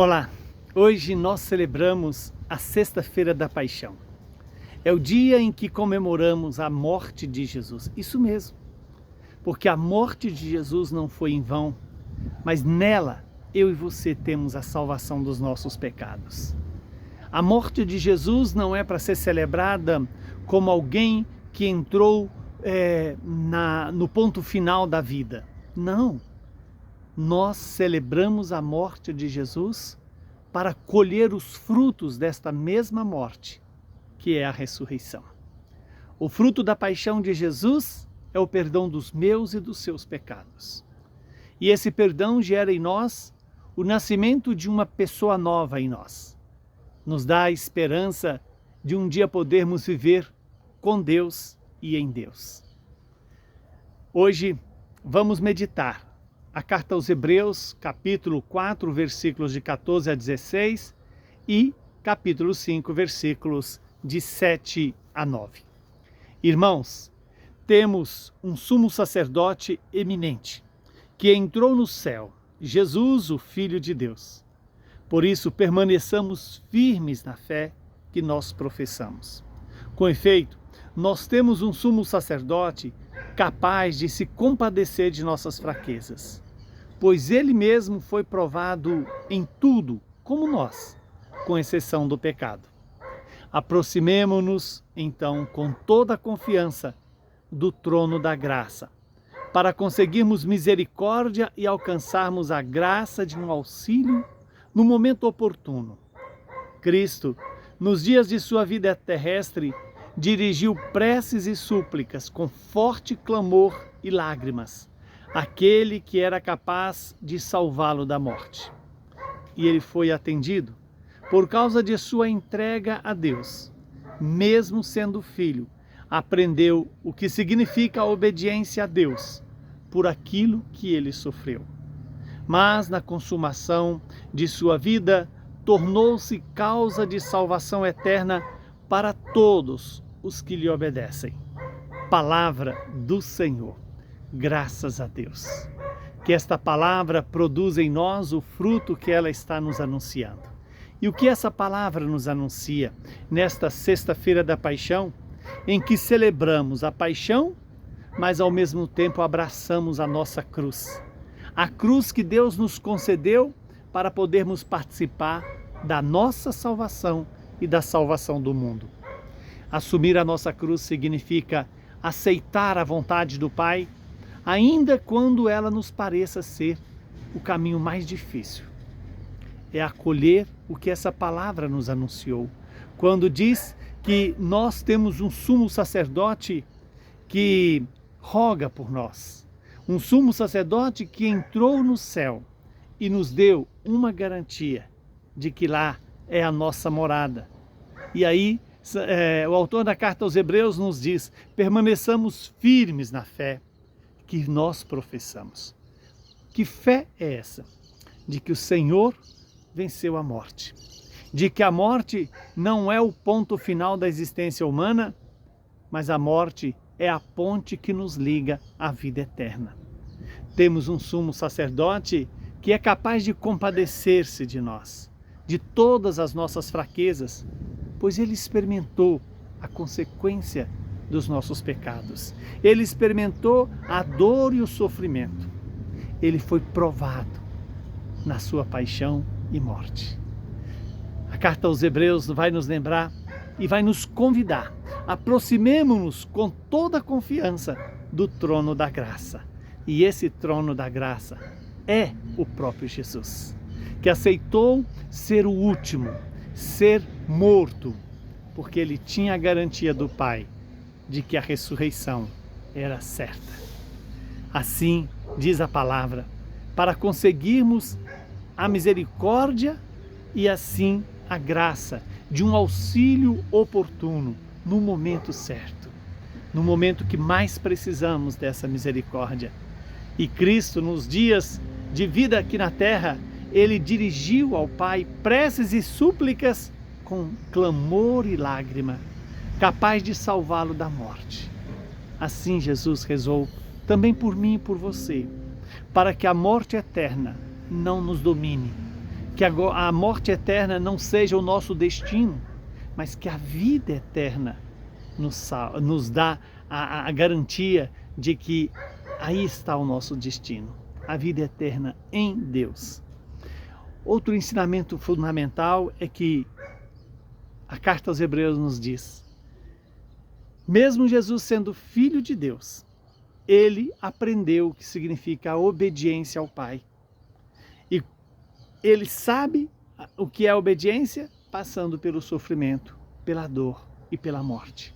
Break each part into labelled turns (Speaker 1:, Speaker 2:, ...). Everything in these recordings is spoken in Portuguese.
Speaker 1: Olá, hoje nós celebramos a Sexta-feira da Paixão. É o dia em que comemoramos a morte de Jesus. Isso mesmo, porque a morte de Jesus não foi em vão, mas nela eu e você temos a salvação dos nossos pecados. A morte de Jesus não é para ser celebrada como alguém que entrou no ponto final da vida. Não. Nós celebramos a morte de Jesus para colher os frutos desta mesma morte, que é a ressurreição. O fruto da paixão de Jesus é o perdão dos meus e dos seus pecados. E esse perdão gera em nós o nascimento de uma pessoa nova em nós. Nos dá a esperança de um dia podermos viver com Deus e em Deus. Hoje vamos meditar a carta aos Hebreus, capítulo 4, versículos de 14 a 16 e capítulo 5, versículos de 7 a 9. Irmãos, temos um sumo sacerdote eminente, que entrou no céu, Jesus, o Filho de Deus. Por isso, permaneçamos firmes na fé que nós professamos. Com efeito, nós temos um sumo sacerdote capaz de se compadecer de nossas fraquezas, pois ele mesmo foi provado em tudo, como nós, com exceção do pecado. Aproximemo-nos, então, com toda a confiança do trono da graça, para conseguirmos misericórdia e alcançarmos a graça de um auxílio no momento oportuno. Cristo, nos dias de sua vida terrestre, dirigiu preces e súplicas com forte clamor e lágrimas, àquele que era capaz de salvá-lo da morte. E ele foi atendido por causa de sua entrega a Deus. Mesmo sendo filho, aprendeu o que significa a obediência a Deus por aquilo que ele sofreu. Mas na consumação de sua vida, tornou-se causa de salvação eterna para todos os que lhe obedecem. Palavra do Senhor. Graças a Deus. Que esta palavra produza em nós o fruto que ela está nos anunciando. E o que essa palavra nos anuncia nesta Sexta-feira da Paixão, em que celebramos a paixão, mas ao mesmo tempo abraçamos a nossa cruz. A cruz que Deus nos concedeu para podermos participar da nossa salvação e da salvação do mundo. Assumir a nossa cruz significa aceitar a vontade do Pai, ainda quando ela nos pareça ser o caminho mais difícil. É acolher o que essa palavra nos anunciou, quando diz que nós temos um sumo sacerdote que roga por nós, um sumo sacerdote que entrou no céu e nos deu uma garantia de que lá é a nossa morada. E aí, o autor da carta aos Hebreus nos diz: permaneçamos firmes na fé que nós professamos. Que fé é essa? De que o Senhor venceu a morte. De que a morte não é o ponto final da existência humana, mas a morte é a ponte que nos liga à vida eterna. Temos um sumo sacerdote que é capaz de compadecer-se de nós, de todas as nossas fraquezas, pois ele experimentou a consequência dos nossos pecados. Ele experimentou a dor e o sofrimento. Ele foi provado na sua paixão e morte. A carta aos Hebreus vai nos lembrar e vai nos convidar. Aproximemo-nos com toda a confiança do trono da graça. E esse trono da graça é o próprio Jesus, que aceitou ser o último, ser morto, porque ele tinha a garantia do Pai de que a ressurreição era certa. Assim diz a palavra, para conseguirmos a misericórdia e assim a graça de um auxílio oportuno no momento certo, no momento que mais precisamos dessa misericórdia. E Cristo, nos dias de vida aqui na terra, ele dirigiu ao Pai preces e súplicas com clamor e lágrima, capaz de salvá-lo da morte. Assim Jesus rezou também por mim e por você, para que a morte eterna não nos domine, que a morte eterna não seja o nosso destino, mas que a vida eterna nos dá a garantia de que aí está o nosso destino, a vida eterna em Deus. Outro ensinamento fundamental é que a carta aos Hebreus nos diz: mesmo Jesus sendo filho de Deus, ele aprendeu o que significa a obediência ao Pai. E ele sabe o que é a obediência, passando pelo sofrimento, pela dor e pela morte.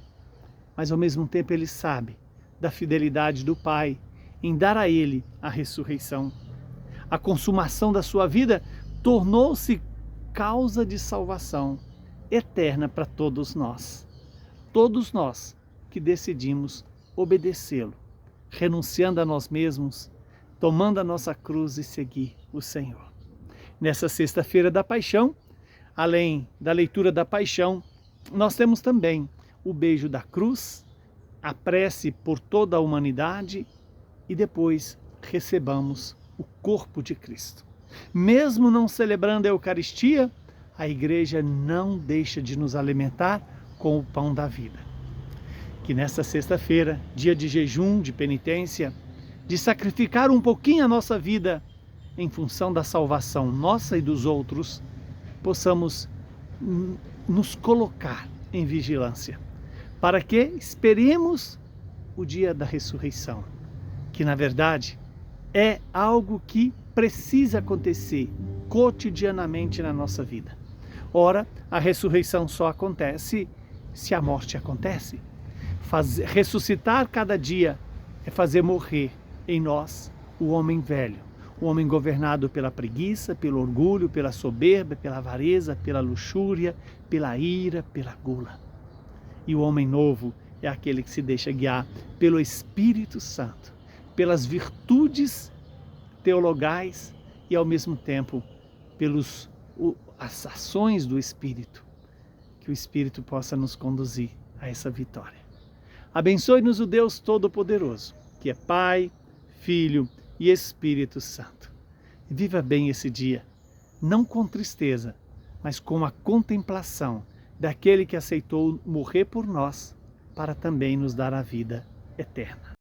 Speaker 1: Mas ao mesmo tempo ele sabe da fidelidade do Pai em dar a ele a ressurreição. A consumação da sua vida tornou-se causa de salvação eterna para todos nós. Todos nós que decidimos obedecê-lo, renunciando a nós mesmos, tomando a nossa cruz e seguir o Senhor. Nessa sexta-feira da Paixão, além da leitura da Paixão, nós temos também o beijo da cruz, a prece por toda a humanidade e depois recebamos o corpo de Cristo. Mesmo não celebrando a Eucaristia, a Igreja não deixa de nos alimentar com o pão da vida. Que nesta sexta-feira, dia de jejum, de penitência, de sacrificar um pouquinho a nossa vida em função da salvação nossa e dos outros, possamos nos colocar em vigilância, para que esperemos o dia da ressurreição, que na verdade é algo que precisa acontecer cotidianamente na nossa vida. Ora, a ressurreição só acontece se a morte acontece. Ressuscitar cada dia é fazer morrer em nós o homem velho, o homem governado pela preguiça, pelo orgulho, pela soberba, pela avareza, pela luxúria, pela ira, pela gula. E o homem novo é aquele que se deixa guiar pelo Espírito Santo, pelas virtudes teologais e ao mesmo tempo pelas ações do Espírito, que o Espírito possa nos conduzir a essa vitória. Abençoe-nos o Deus Todo-Poderoso, que é Pai, Filho e Espírito Santo. Viva bem esse dia, não com tristeza, mas com a contemplação daquele que aceitou morrer por nós, para também nos dar a vida eterna.